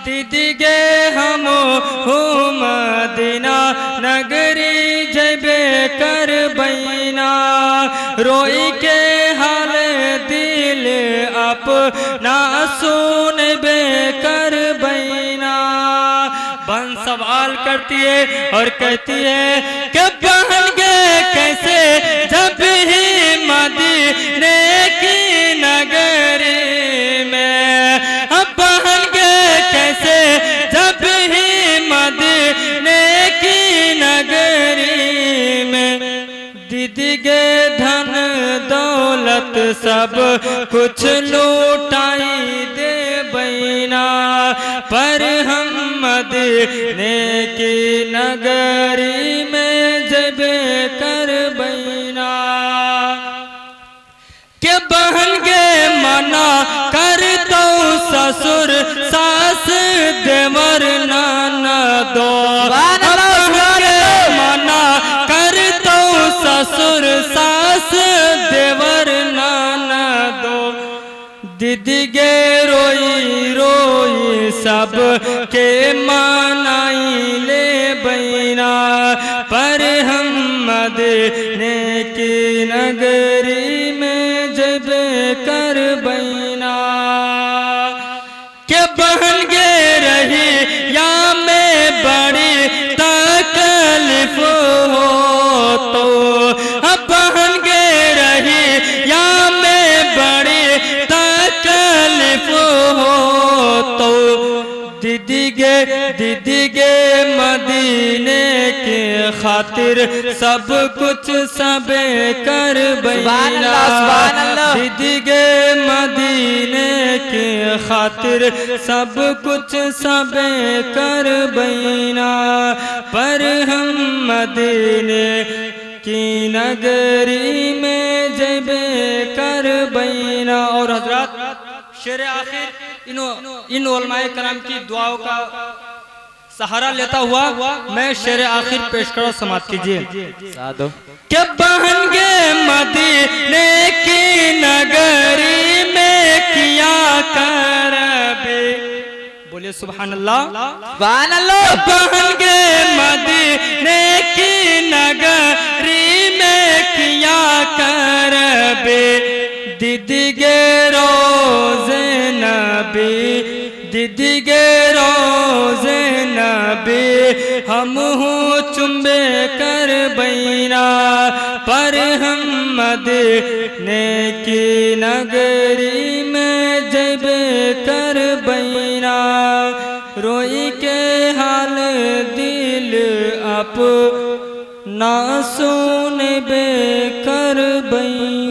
दीदी गे हम मदीना नगरी जबे कर बैना रोई के हाल दिल अपना सुनबे कर बैना। बहन सवाल करती है और कहती है कि बहन गे कैसे जब ही मदीने की नगरी में, अब बहन गे कैसे जब ही मदीने की नगरी में, दीदी गे धन दौलत सब कुछ लूटाई दे बैना पर हम मदीने की नगरी में जबे कर बैना। के बहन गे मना कर दो ससुर सास देवर नाना दो, मना कर दो ससुर सास देवर नाना दो। दीदी गे रोई रोई सब के मनाई ले बैना पर हम मदीने की नगरी में जबे कर बैना। के बहन गे रही या में बड़ी तकलीफ हो तो, अब बहन गे रही या में बड़ी तकलीफ हो तो, दीदी गे मदीने के खातिर सब कुछ सबे कर बैना। दीदी गे मदीने के खातिर सब कुछ सबे कर बैना पर हम मदीने की नगरी में जबे कर बैना। और हजरत शेर आखिर इन उलमाए कराम की दुआओं का सहारा लेता हुआ मैं शेर आखिर पेश करो, समाप्त कीजिए। क्या बहन गे मदीने की नगरी में किया करबे, बोलिए सुभान अल्लाह सुभान अल्लाह। बहन गे मदीने की नगरी में किया करबे, दीदी गे रोज़े नबी, दीदी गे रोज़े नबी हम हूँ चुम्बे कर बैना पर हम मदीने की नगरी में जबे कर बैना। रोई के हाल दिल अपना सुनबे कर बैना।